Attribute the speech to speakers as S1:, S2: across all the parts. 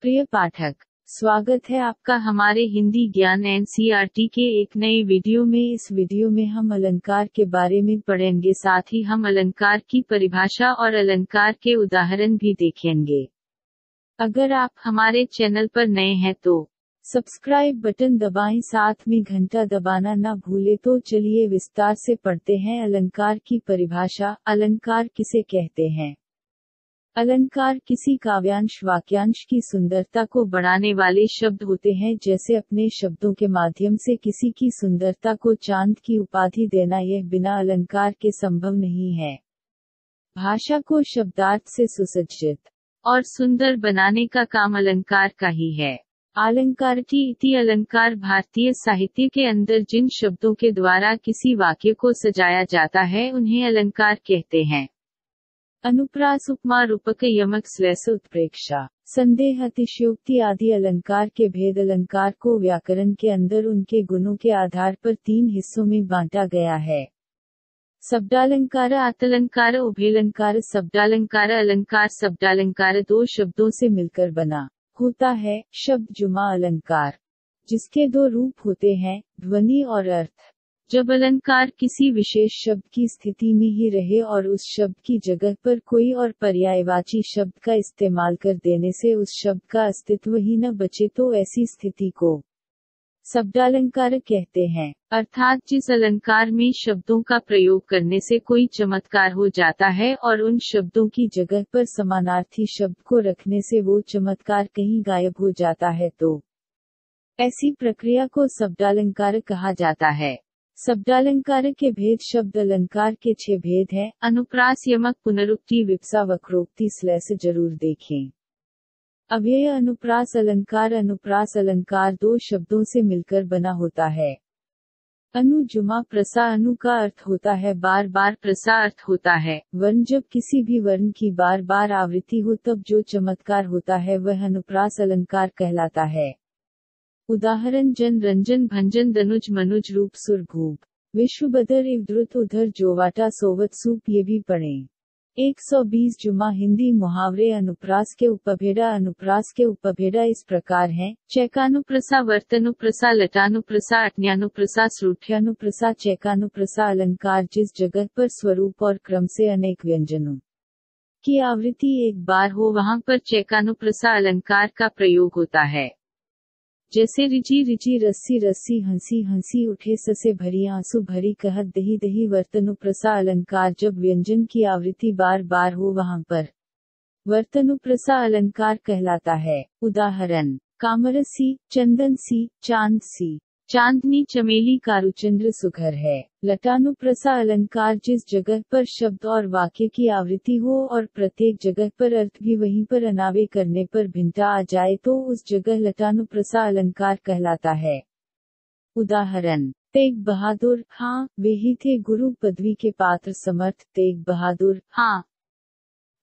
S1: प्रिय पाठक, स्वागत है आपका हमारे हिंदी ज्ञान एनसीईआरटी के एक नए वीडियो में। इस वीडियो में हम अलंकार के बारे में पढ़ेंगे, साथ ही हम अलंकार की परिभाषा और अलंकार के उदाहरण भी देखेंगे। अगर आप हमारे चैनल पर नए हैं तो सब्सक्राइब बटन दबाएं, साथ में घंटा दबाना ना भूलें। तो चलिए विस्तार से पढ़ते हैं अलंकार की परिभाषा। अलंकार किसे कहते हैं? अलंकार किसी काव्यांश वाक्यांश की सुंदरता को बढ़ाने वाले शब्द होते हैं, जैसे अपने शब्दों के माध्यम से किसी की सुंदरता को चांद की उपाधि देना। यह बिना अलंकार के संभव नहीं है। भाषा को शब्दार्थ से सुसज्जित और सुंदर बनाने का काम अलंकार का ही है। अलंकारटी इति अलंकार भारतीय साहित्य के अंदर जिन शब्दों के द्वारा किसी वाक्य को सजाया जाता है उन्हें अलंकार कहते हैं। अनुप्रास, उपमा, रूपक, यमक, श्लेष, उत्प्रेक्षा, संदेह, अतिशयोक्ति आदि अलंकार के भेद। अलंकार को व्याकरण के अंदर उनके गुणों के आधार पर 3 हिस्सों में बांटा गया है: शब्दालंकार, आतलंकार, उभयलंकार। शब्दालंकार अलंकार शब्दालंकार 2 शब्दों से मिलकर बना होता है। शब्द जुमा अलंकार, जिसके 2 रूप होते हैं, ध्वनि और अर्थ। जब अलंकार किसी विशेष शब्द की स्थिति में ही रहे और उस शब्द की जगह पर कोई और पर्यायवाची शब्द का इस्तेमाल कर देने से उस शब्द का अस्तित्व ही न बचे, तो ऐसी स्थिति को शब्दालंकार कहते हैं। अर्थात जिस अलंकार में शब्दों का प्रयोग करने से कोई चमत्कार हो जाता है और उन शब्दों की जगह पर समानार्थी शब्द को रखने से वो चमत्कार कहीं गायब हो जाता है, तो ऐसी प्रक्रिया को शब्दालंकार कहा जाता है। शब्दालंकार के भेद। शब्द अलंकार के 6 भेद हैं: अनुप्रास, यमक, पुनरुक्ति, विप्सा, वक्रोक्ति, श्लेष। जरूर देखें। अव्यय अनुप्रास अलंकार। अनुप्रास अलंकार 2 शब्दों से मिलकर बना होता है। अनु, जुमा, प्रसा। अनु का अर्थ होता है बार बार, प्रसा अर्थ होता है वर्ण। जब किसी भी वर्ण की बार बार आवृत्ति हो तब जो चमत्कार होता है वह अनुप्रास अलंकार कहलाता है। उदाहरण: जन, रंजन, भंजन, दनुज, मनुज, रूप, सुर, भूप, विश्व, बदर, इव, द्रुत, उधर, जोवाटा, सोवत, सूप। ये भी पढ़ें। 120 जुमा हिंदी मुहावरे। अनुप्रास के उपभेदा। अनुप्रास के उपभेदा इस प्रकार हैं: चैकानुप्रसा, वर्तनुप्रसा, लटानुप्रसा, अटन्यानुप्रसा, श्रुठ्यानुप्रसा। चैकानुप्रसा अलंकार जिस जगह पर स्वरूप और क्रम से अनेक व्यंजनों की आवृत्ति एक बार हो वहां पर चैकानुप्रसा अलंकार का प्रयोग होता है। जैसे रिचि रिचि, रस्सी रस्सी, हंसी हंसी, उठे, ससे भरी, आंसू भरी, कहत, दही दही। वर्तनुप्रसा अलंकार जब व्यंजन की आवृत्ति बार बार हो वहां पर वर्तनुप्रसा अलंकार कहलाता है। उदाहरण: कामरसी, चंदन सी, चांद सी, चांदनी, चमेली, कारुचंद्र, सुघर है। लटानुप्रसा अलंकार जिस जगह पर शब्द और वाक्य की आवृत्ति हो और प्रत्येक जगह पर अर्थ भी वहीं पर अनावे करने पर भिन्नता आ जाए तो उस जगह लटानुप्रसा अलंकार कहलाता है। उदाहरण: तेग बहादुर, हाँ, वे ही थे गुरु पदवी के पात्र समर्थ। तेग बहादुर, हाँ,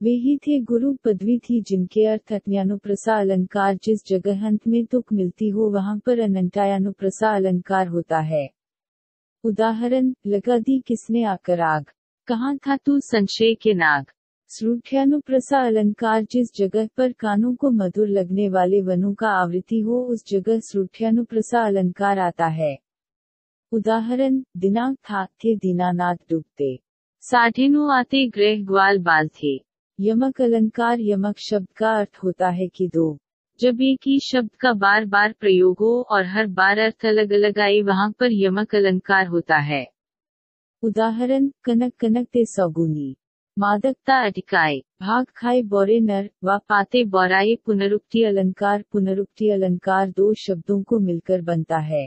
S1: वे ही थे गुरु पदवी थी जिनके अर्थ। अटन्यानुप्रसा अलंकार जिस जगह अंत में तुक मिलती हो वहां पर अनंतायानुप्रसा अलंकार होता है। उदाहरण: लगा दी किसने आकर आग, कहाँ था तू संशय के नाग। श्रुठ्यानुप्रसा अलंकार जिस जगह पर कानों को मधुर लगने वाले वनों का आवृत्ति हो उस जगह श्रुठ्यानुप्रसा अलंकार आता है। उदाहरण: दिनांक था, थे दीनानाथ डूबते, 9:30 आते, ग्रह ग्वाल बाल थे। यमक अलंकार। यमक शब्द का अर्थ होता है कि 2 जब एक ही शब्द का बार बार प्रयोग हो और हर बार अर्थ अलग अलग आए वहां पर यमक अलंकार होता है। उदाहरण: कनक कनक ते सौगुनी, मादकता अटिकाए, भाग खाए बोरे नर, व पाते बोराए। पुनरुक्ति अलंकार। पुनरुक्ति अलंकार 2 शब्दों को मिलकर बनता है।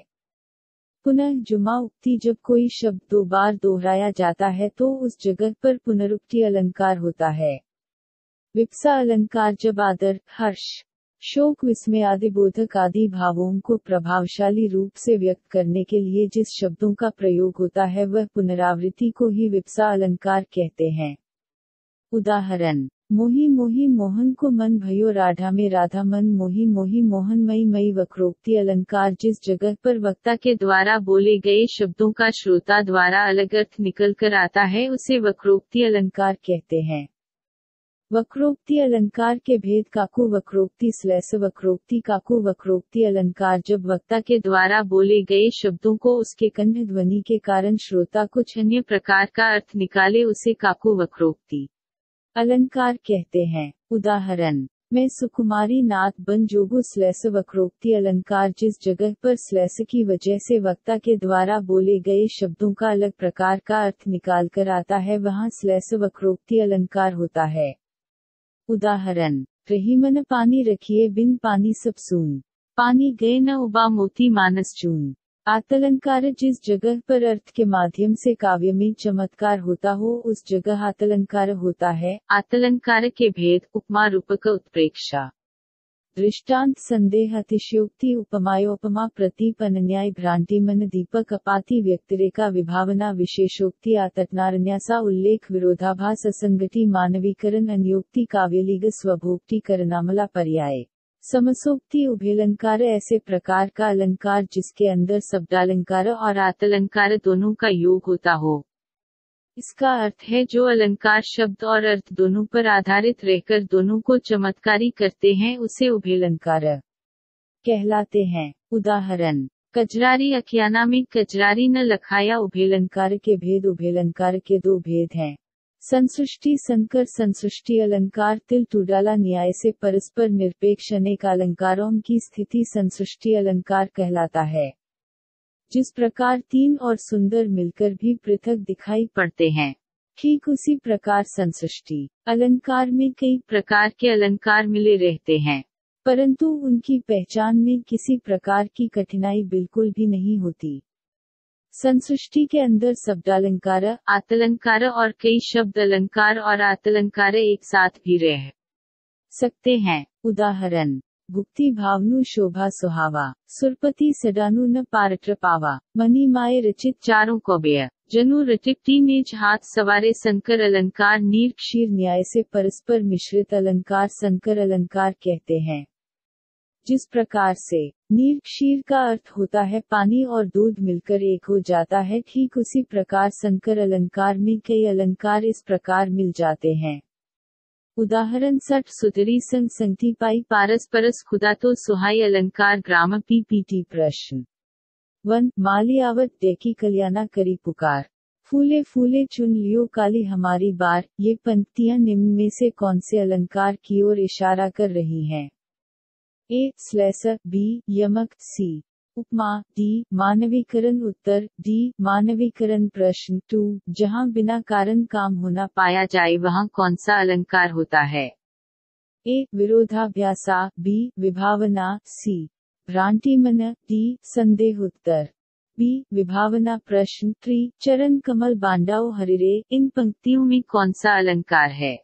S1: पुनः जुमा उक्ति जब कोई शब्द 2 बार दोहराया जाता है तो उस जगह पर पुनरुक्ति अलंकार होता है। विप्सा अलंकार जब आदर, हर्ष, शोक, विस्मय आदि बोधक आदि भावों को प्रभावशाली रूप से व्यक्त करने के लिए जिस शब्दों का प्रयोग होता है वह पुनरावृत्ति को ही विप्सा अलंकार कहते हैं। उदाहरण: मोही मोही मोहन को मन भयो राधा में, राधा मन मोही मोही मोहन मई मई। वक्रोक्ति अलंकार जिस जगह पर वक्ता के द्वारा बोले गए शब्दों का श्रोता द्वारा अलग अर्थ निकल कर आता है उसे वक्रोक्ति अलंकार कहते हैं। वक्रोक्ति अलंकार के भेद। काकु वक्रोक्ति स्लैश वक्रोक्ति काकु वक्रोक्ति अलंकार जब वक्ता के द्वारा बोले गए शब्दों को उसके कंठ ध्वनि के कारण श्रोता कुछ अन्य प्रकार का अर्थ निकाले उसे काकु वक्रोक्ति अलंकार कहते हैं। उदाहरण, मैं सुकुमारी नाथ बन जोगु स्लैश वक्रोक्ति अलंकार जिस जगह पर स्लैश की वजह से वक्ता के द्वारा बोले गए शब्दों का अलग प्रकार का अर्थ निकाल कर आता है वहां स्लैश वक्रोक्ति अलंकार होता है। उदाहरण, रहीमन पानी रखिए बिन पानी सब सून, पानी गए न उबा मोती मानस चून। आतलंकार जिस जगह पर अर्थ के माध्यम से काव्य में चमत्कार होता हो उस जगह आतलंकार होता है। आतलंकार के भेद। उपमा रूपक उत्प्रेक्षा। दृष्टांत संदेह अतिशयोक्ति उपमायोपमा प्रतीप अनन्याय भ्रांति मन दीपक अपाति व्यक्तिरेखा विभावना विशेषोक्ति आतटनारन्यासा उल्लेख विरोधाभास असंगति मानवीकरण अन्योक्ति काव्यलीग स्वभोक्ति करनामला पर्याय समसोक्ति उभयलंकार ऐसे प्रकार का अलंकार जिसके अंदर शब्दालंकार और आतलंकार दोनों का योग होता हो। इसका अर्थ है जो अलंकार शब्द और अर्थ दोनों पर आधारित रहकर दोनों को चमत्कारी करते हैं उसे उभयलंकार कहलाते हैं। उदाहरण, कजरारी अखियाना में कजरारी न लखाया। उभयलंकार के भेद। उभयलंकार के दो भेद हैं। संसृष्टि संकर संसृष्टि अलंकार तिल टूडाला न्याय से परस्पर निरपेक्ष अनेक अलंकारों की स्थिति संसृष्टि अलंकार कहलाता है। जिस प्रकार तीन और सुंदर मिलकर भी पृथक दिखाई पड़ते हैं, ठीक उसी प्रकार संसृष्टि अलंकार में कई प्रकार के अलंकार मिले रहते हैं, परंतु उनकी पहचान में किसी प्रकार की कठिनाई बिल्कुल भी नहीं होती। संसृष्टि के अंदर शब्दालंकार, आतलंकार और कई शब्द अलंकार और आतलंकार एक साथ भी रह सकते हैं। उदाहरण, भुक्ति भावनु शोभा सुहावा, सुरपति सडानु न पारट्र पावा, मनी माए रचित चारों कौबेय, जनु रटिकटी नेज हाथ सवारे। संकर अलंकार नीर क्षीर न्याय से परस्पर मिश्रित अलंकार संकर अलंकार कहते हैं। जिस प्रकार से नीर क्षीर का अर्थ होता है पानी और दूध मिलकर एक हो जाता है, ठीक उसी प्रकार संकर अलंकार में कई अलंकार इस प्रकार मिल जाते हैं। उदाहरण, सठ सुतरी संग संगति पाई पारस परस खुदा तो सुहाई अलंकार ग्राम पीपीटी। प्रश्न 1, मालियावत डेकी कल्याणा करी पुकार, फूले फूले चुन लियो काली हमारी बार। ये पंक्तियां निम्न में से कौन से अलंकार की ओर इशारा कर रही हैं? ए स्लैश, बी यमक, सी उपमा, डी मानवीकरण। उत्तर डी मानवीकरण। प्रश्न 2, जहां बिना कारण काम होना पाया जाए वहां कौन सा अलंकार होता है? ए विरोधाभ्यासा, बी विभावना, सी भ्रांतिमन, डी संदेह। उत्तर बी विभावना। प्रश्न 3, चरण कमल बांडाओ हरिरे। इन पंक्तियों में कौन सा अलंकार है?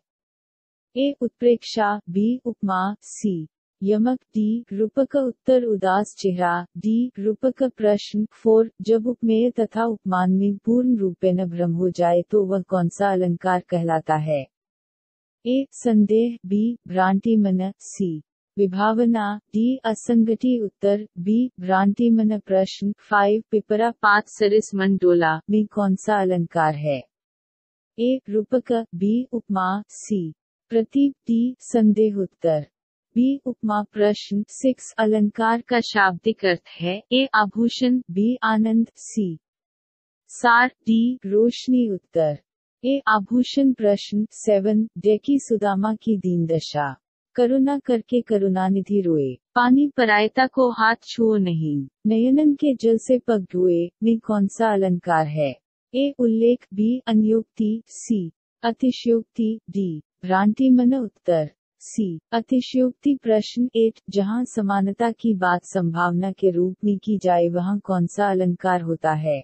S1: ए उत्प्रेक्षा, बी उपमा, सी यमक, डी रूपक। उत्तर उदास चेहरा, डी रूपक। प्रश्न 4, जब उपमेय तथा उपमान में पूर्ण रूपेण भ्रम हो जाए तो वह कौन सा अलंकार कहलाता है? ए संदेह, बी भ्रांतिमन, सी विभावना, डी असंगति। उत्तर बी भ्रांतिमन। प्रश्न 5, पिपरा पात सरिस मन डोला में कौन सा अलंकार है? ए रूपक, बी उपमा, सी प्रतीक, डी संदेह। उत्तर बी उपमा। प्रश्न 6, अलंकार का शाब्दिक अर्थ है? ए आभूषण, बी आनंद, सी सार, डी रोशनी। उत्तर ए आभूषण। प्रश्न 7, डेकी सुदामा की दीन दशा, करुणा करके करुणानिधि रोए, पानी परायता को हाथ छुओ नहीं, नयनन के जल से पग धोए में कौन सा अलंकार है? ए उल्लेख, बी अन्योक्ति, सी अतिशयोक्ति, डी भ्रांतिमन। उत्तर सी अतिशयोक्ति। प्रश्न 8, जहां समानता की बात संभावना के रूप में की जाए वहां कौन सा अलंकार होता है?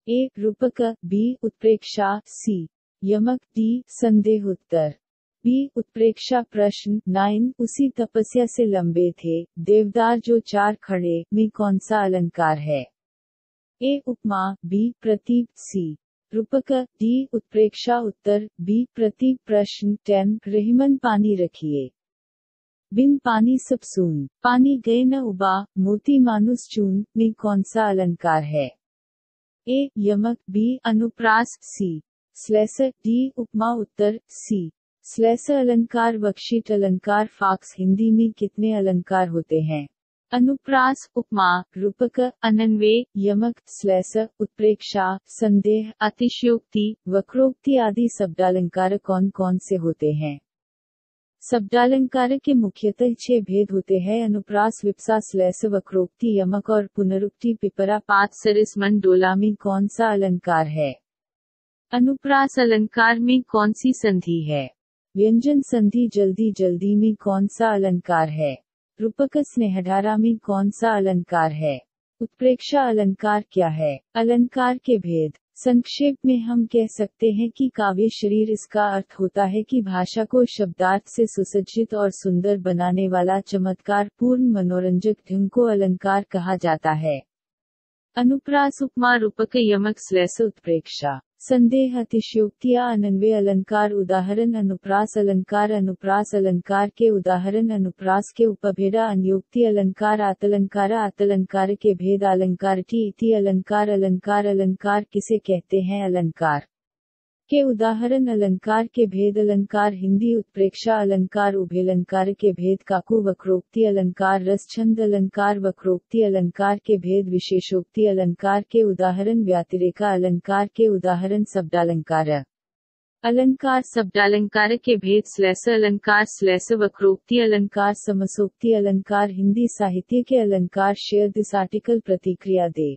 S1: ए रूपक, बी उत्प्रेक्षा, सी यमक, डी संदेह। उत्तर बी उत्प्रेक्षा। प्रश्न 9, उसी तपस्या से लंबे थे देवदार जो चार खड़े में कौन सा अलंकार है? ए उपमा, बी प्रतीक, सी रूपक, डी उत्प्रेक्षा। उत्तर बी प्रतीक। प्रश्न 10, रहीमन पानी रखिए बिन पानी सब सून, पानी गए न उबा मोती मानुस चून में कौन सा अलंकार है? ए यमक, बी अनुप्रास, सी स्लैश, डी उपमा। उत्तर सी श्लेष अलंकार वक्शीट अलंकार फाक्स हिंदी में कितने अलंकार होते हैं? अनुप्रास, उपमा, रूपक, अनन्वय, यमक, श्लेष, उत्प्रेक्षा, संदेह, अतिशयोक्ति, वक्रोक्ति आदि शब्दालंकार कौन कौन से होते हैं? शब्दालंकार के मुख्यतः 6 भेद होते हैं: अनुप्रास, विप्सा, श्लेष, वक्रोक्ति, यमक और पुनरुक्ति। पिपरा पात सरिस मंडोला में कौन सा अलंकार है? अनुप्रास अलंकार में कौन सी संधि है? व्यंजन संधि। जल्दी जल्दी में कौन सा अलंकार है? रूपक। स्नेहधारा में कौन सा अलंकार है? उत्प्रेक्षा अलंकार क्या है? अलंकार के भेद। संक्षेप में हम कह सकते हैं कि काव्य शरीर इसका अर्थ होता है कि भाषा को शब्दार्थ से सुसज्जित और सुंदर बनाने वाला चमत्कार पूर्ण मनोरंजक ढंग को अलंकार कहा जाता है। अनुप्रास, उपमा, रूपक, यमक, श्लेष, उत्प्रेक्षा, संदेह, अतिशयोक्ति या अनन्वय अलंकार। उदाहरण: अनुप्रास अलंकार। अनुप्रास अलंकार के उदाहरण: अनुप्रास के उपभेदा अन्योक्ति अलंकार, आतलंकार। आतलंकार के भेद अलंकार इति अलंकार। अलंकार अलंकार किसे कहते हैं? अलंकार के उदाहरण: अलंकार के भेद अलंकार हिंदी। उत्प्रेक्षा अलंकार। उभयलंकार के भेद काकु। वक्रोक्ति अलंकार रसछंद अलंकार। वक्रोक्ति अलंकार के भेद विशेषोक्ति अलंकार के उदाहरण: व्यतिरेका अलंकार के उदाहरण: शब्दालंकार। अलंकार शब्दालंकार के भेद: श्लेष अलंकार, श्लेष, वक्रोक्ति अलंकार, समसोक्ति अलंकार। हिंदी साहित्य के अलंकार। शेयर दिस आर्टिकल प्रतिक्रिया दे।